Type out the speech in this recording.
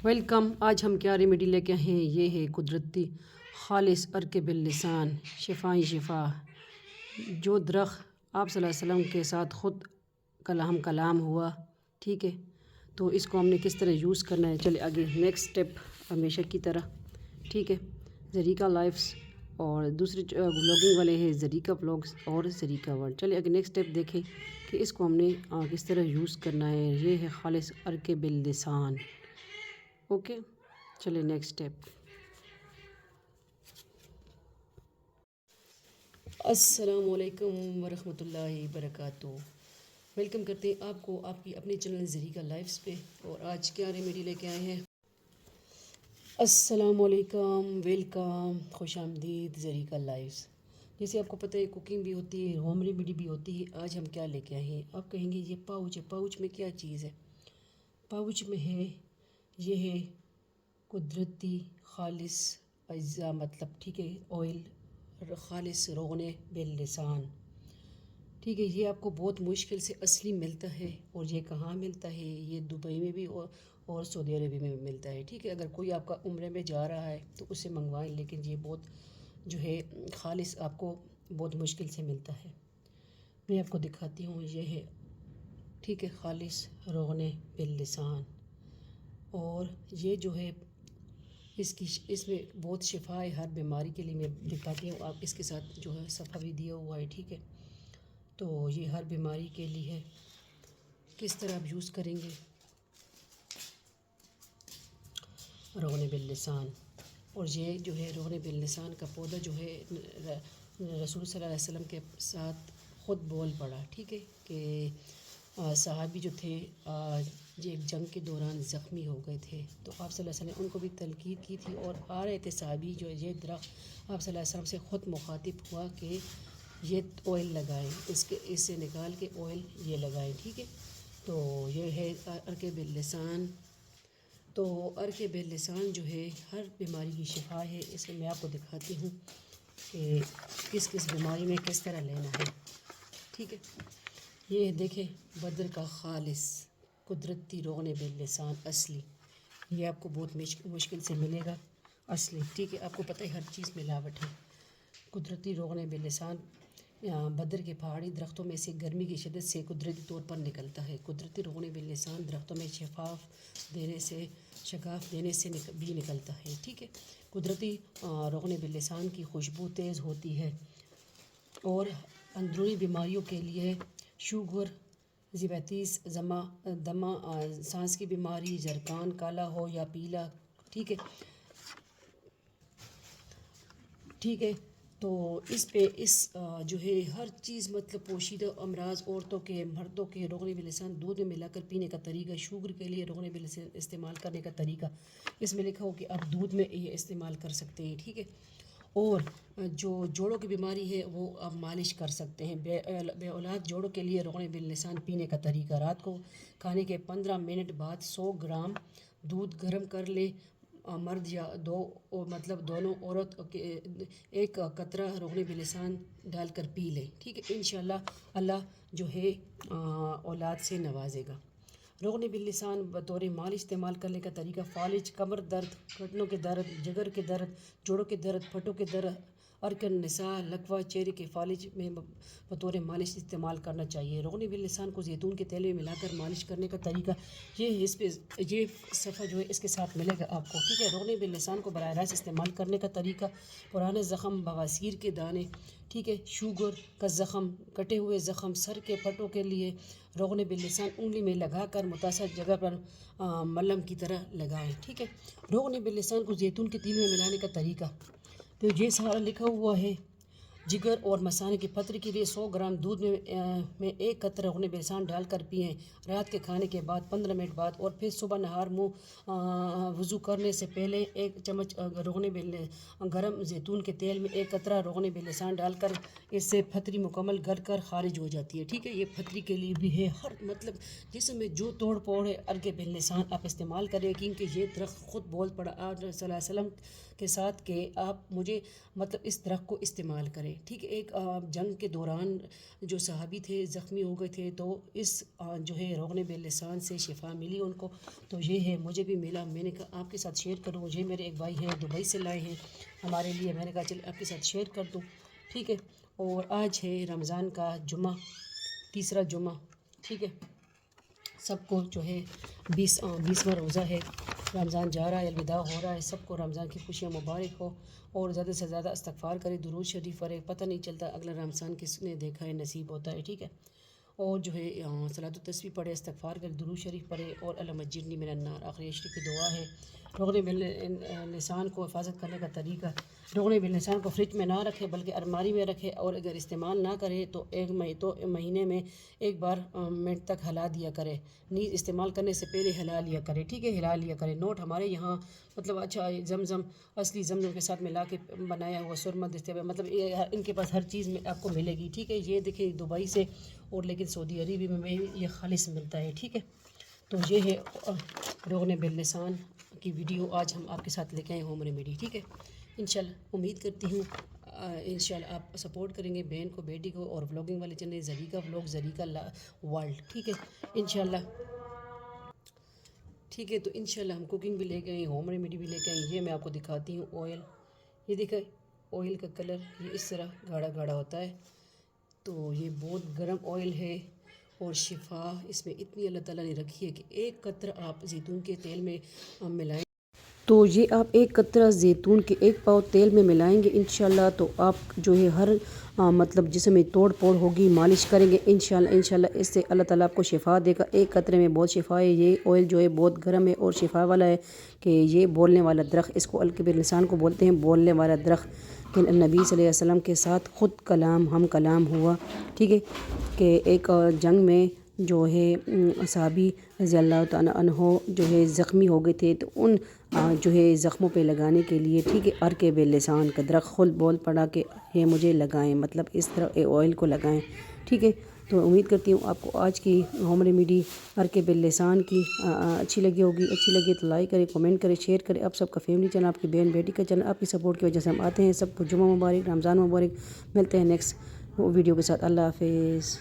Welcome. آج ہم کیا ریمیڈی لے کے ہیں؟ یہ ہے قدرتی خالص عرق باللسان شفائیں شفا، جو درخت آپ صلی اللہ علیہ وسلم کے ساتھ خود کلام ہوا، ٹھیک ہے؟ تو اس کو ہم نے کس طرح یوز کرنا ہے، چلے آگے نیکسٹ اسٹیپ ہمیشہ کی طرح، ٹھیک ہے؟ ذریقہ لائفس اور دوسرے بلاگنگ والے ہیں ذریقہ بلاگس اور ذریقہ ورلڈ۔ چلے آگے نیکسٹ اسٹیپ دیکھیں کہ اس کو ہم نے کس طرح یوز کرنا ہے۔ یہ ہے خالص عرق باللسان، اوکے؟ چلے نیکسٹ اسٹیپ۔ السلام علیکم ورحمۃ اللہ وبرکاتہ۔ ویلکم کرتے ہیں آپ کو آپ کی اپنے چینل ذریقہ لائفس پہ، اور آج کیا ریمیڈی لے کے آئے ہیں؟ السلام علیکم، ویلکم، خوش آمدید ذریقہ لائفس۔ جیسے آپ کو پتہ ہے کوکنگ بھی ہوتی ہے، ہوم ریمیڈی بھی ہوتی ہے۔ آج ہم کیا لے کے آئے ہیں؟ آپ کہیں گے یہ پاؤچ ہے، پاؤچ میں کیا چیز ہے؟ پاؤچ میں ہے، یہ ہے قدرتی خالص اجزاء، مطلب ٹھیک ہے، آئل خالص روغن باللسان، ٹھیک ہے؟ یہ آپ کو بہت مشکل سے اصلی ملتا ہے، اور یہ کہاں ملتا ہے؟ یہ دبئی میں بھی اور سعودی عربیہ میں بھی ملتا ہے، ٹھیک ہے؟ اگر کوئی آپ کا عمرے میں جا رہا ہے تو اسے منگوائیں، لیکن یہ بہت جو ہے خالص آپ کو بہت مشکل سے ملتا ہے۔ میں آپ کو دکھاتی ہوں، یہ ہے ٹھیک ہے خالص روغن باللسان، اور یہ جو ہے اس میں بہت شفا ہے ہر بیماری کے لیے۔ میں دکھاتی ہوں، آپ اس کے ساتھ جو ہے صفحہ بھی دیا ہوا ہے، ٹھیک ہے؟ تو یہ ہر بیماری کے لیے ہے۔ کس طرح آپ یوز کریں گے روغن باللسان؟ اور یہ جو ہے روغن باللسان کا پودا جو ہے رسول صلی اللہ علیہ وسلم کے ساتھ خود بول پڑا، ٹھیک ہے؟ کہ صحابی جو تھے یہ ایک جنگ کے دوران زخمی ہو گئے تھے، تو آپ صلی اللہ علیہ وسلم نے ان کو بھی تلقین کی تھی، اور آ رہے تھے صحابی جو یہ درخت، آپ صلی اللہ علیہ وسلم سے خود مخاطب ہوا کہ یہ آئل لگائیں، اس سے نکال کے آئل یہ لگائیں، ٹھیک ہے؟ تو یہ ہے عرق باللسان۔ تو عرق باللسان جو ہے ہر بیماری کی شفا ہے۔ اس میں آپ کو دکھاتی ہوں کہ کس کس بیماری میں کس طرح لینا ہے، ٹھیک ہے؟ یہ دیکھیں، بدر کا خالص قدرتی روغن باللسان اصلی، یہ آپ کو بہت مشکل سے ملے گا اصلی، ٹھیک ہے؟ آپ کو پتہ ہے ہر چیز ملاوٹ ہے۔ قدرتی روغن باللسان بدر کے پہاڑی درختوں میں سے گرمی کی شدت سے قدرتی طور پر نکلتا ہے۔ قدرتی روغن باللسان درختوں میں شگاف دینے سے بھی نکلتا ہے، ٹھیک ہے؟ قدرتی روغن باللسان کی خوشبو تیز ہوتی ہے، اور اندرونی بیماریوں کے لیے شوگر، ذیابیطس، دمہ، سانس کی بیماری، زکام کالا ہو یا پیلا، ٹھیک ہے؟ ٹھیک ہے؟ تو اس جو ہے ہر چیز، مطلب پوشیدہ امراض، عورتوں کے، مردوں کے، روغن باللسان دودھ میں ملا کر پینے کا طریقہ، شوگر کے لیے روغن باللسان استعمال کرنے کا طریقہ، اس میں لکھا ہو کہ آپ دودھ میں یہ استعمال کر سکتے ہیں، ٹھیک ہے؟ اور جو جوڑوں کی بیماری ہے وہ آپ مالش کر سکتے ہیں۔ بے اولاد جوڑوں کے لیے روغن باللسان پینے کا طریقہ، رات کو کھانے کے 15 منٹ بعد 100 گرام دودھ گرم کر لے، مرد یا دونوں عورت ایک قطرہ روغن باللسان ڈال کر پی لے، ٹھیک ہے؟ انشاءاللہ اللہ جو ہے اولاد سے نوازے گا۔ روغن باللسان بطور مالش استعمال کرنے کا طریقہ، فالج، کمر درد، گھٹنوں کے درد، جگر کے درد، جوڑوں کے درد، پٹوں کے درد، عرق النساء، لکوہ، چہرے کے فالج میں بطور مالش استعمال کرنا چاہیے۔ روغن باللسان کو زیتون کے تیل میں ملا کر مالش کرنے کا طریقہ، یہ اس پہ یہ صفحہ جو ہے اس کے ساتھ ملے گا آپ کو، ٹھیک ہے؟ روغن باللسان کو براہ راست استعمال کرنے کا طریقہ، پرانے زخم، بواسیر کے دانے، ٹھیک ہے، شوگر کا زخم، کٹے ہوئے زخم، سر کے پھٹوں کے لیے روغن باللسان انگلی میں لگا کر متاثرہ جگہ پر ملہم کی طرح لگائیں، ٹھیک ہے؟ روغن باللسان کو زیتون کے تیل میں ملانے کا طریقہ، تو یہ سارا لکھا ہوا ہے۔ جگر اور مثانے کی پتھری کے لیے 100 گرام دودھ میں ایک قطرہ روغن باللسان ڈال کر پئیں، رات کے کھانے کے بعد 15 منٹ بعد، اور پھر صبح نہار منہ وضو کرنے سے پہلے 1 چمچ گرم زیتون کے تیل میں 1 قطرہ روغن باللسان ڈال کر، اس سے پتھری مکمل گل کر خارج ہو جاتی ہے، ٹھیک ہے؟ یہ پتھری کے لیے بھی ہے، ہر مطلب جسم میں جو توڑ پھوڑ ہے، عرق باللسان آپ استعمال کریں، کیونکہ یہ درخت خود بول پڑا، آپ صلی اللہ علیہ وسلم کے ساتھ کہ آپ مجھے مطلب اس درخت کو استعمال کریں، ٹھیک ہے۔ ایک جنگ کے دوران جو صحابی تھے زخمی ہو گئے تھے، تو اس جو ہے روغن بے لسان سے شفا ملی ان کو، تو یہ ہے مجھے بھی ملا، میں نے کہا آپ کے ساتھ شیئر کروں۔ مجھے میرے ایک بھائی ہیں دبئی سے لائے ہیں ہمارے لیے، میں نے کہا چل آپ کے ساتھ شیئر کر دوں، ٹھیک ہے۔ اور آج ہے رمضان کا جمعہ، تیسرا جمعہ، ٹھیک ہے۔ سب کو جو ہے 20واں روزہ ہے، رمضان جا رہا ہے، الوداع ہو رہا ہے، سب کو رمضان کی خوشیاں مبارک ہو، اور زیادہ سے زیادہ استغفار کرے، درود شریف پڑھے، پتہ نہیں چلتا اگلا رمضان کس نے دیکھا ہے، نصیب ہوتا ہے، ٹھیک ہے۔ اور جو ہے صلاۃ التسبیح پڑھے، استغفار کرے، درود شریف پڑھے، اور اللہم اجرنی من النار آخری عشر کی دعا ہے۔ روغن باللسان کو حفاظت کرنے کا طریقہ، روغن باللسان کو فریج میں نہ رکھے بلکہ الماری میں رکھے، اور اگر استعمال نہ کرے تو مہینے میں ایک بار منٹ تک ہلا دیا کرے، نیز استعمال کرنے سے پہلے ہلا لیا کرے، ٹھیک ہے، ہلا لیا کرے۔ نوٹ ہمارے یہاں مطلب اچھا زمزم، اصلی زمزم کے ساتھ ملا کے بنایا ہوا سرما دستیاب، مطلب ان کے پاس ہر چیز میں آپ کو ملے گی، ٹھیک ہے۔ یہ دیکھیں دبئی سے، اور لیکن سعودی عربیہ میں یہ خالص ملتا ہے، ٹھیک ہے۔ تو یہ ہے روغن باللسان کی ویڈیو آج ہم آپ کے ساتھ لے کے آئے ہوم ریمیڈی، ٹھیک ہے۔ انشاءاللہ امید کرتی ہوں انشاءاللہ آپ سپورٹ کریں گے بہن کو، بیٹی کو، اور ولاگنگ والے چینل ذریقہ ولاگ، ذریقہ ورلڈ، ٹھیک ہے انشاءاللہ، ٹھیک ہے۔ تو انشاءاللہ ہم کوکنگ بھی لے کے آئیں، ہوم ریمیڈی بھی لے کے آئیں۔ یہ میں آپ کو دکھاتی ہوں آئل، یہ دیکھیں آئل کا کلر یہ اس طرح گاڑھا گاڑھا ہوتا ہے، تو یہ بہت گرم آئل ہے، اور شفا اس میں اتنی اللہ تعالیٰ نے رکھی ہے کہ ایک قطرہ آپ زیتون کے تیل میں ملائیں، تو یہ آپ ایک قطرہ زیتون کے 1 پاؤ تیل میں ملائیں گے انشاءاللہ، تو آپ جو ہے ہر مطلب جسم میں توڑ پھوڑ ہوگی، مالش کریں گے انشاءاللہ اس سے اللہ تعالیٰ آپ کو شفا دے گا۔ ایک قطرے میں بہت شفا ہے، یہ آئل جو ہے بہت گرم ہے اور شفا والا ہے، کہ یہ بولنے والا درخت، اس کو القب لسان کو بولتے ہیں، بولنے والا درخت، کہ نبی صلی اللہ علیہ وسلم کے ساتھ خود کلام ہم کلام ہوا، ٹھیک ہے۔ کہ ایک جنگ میں جو ہے صحابی رضی اللہ تعالیٰ عنہ جو ہے زخمی ہو گئے تھے، تو ان جو ہے زخموں پہ لگانے کے لیے، ٹھیک ہے، عرق باللسان کا درخت خود بول پڑا کہ یہ مجھے لگائیں، مطلب اس طرح آئل کو لگائیں، ٹھیک ہے۔ تو امید کرتی ہوں آپ کو آج کی ہوم ریمیڈی عرق باللسان کی اچھی لگی ہوگی، اچھی لگی تو لائک کریں، کمنٹ کریں، شیئر کریں۔ آپ سب کا فیملی چینل، آپ کی بہن بیٹی کا چینل، آپ کی سپورٹ کی وجہ سے ہم آتے ہیں۔ سب کو جمعہ مبارک، رمضان مبارک، ملتے ہیں نیکسٹ ویڈیو کے ساتھ، اللہ حافظ۔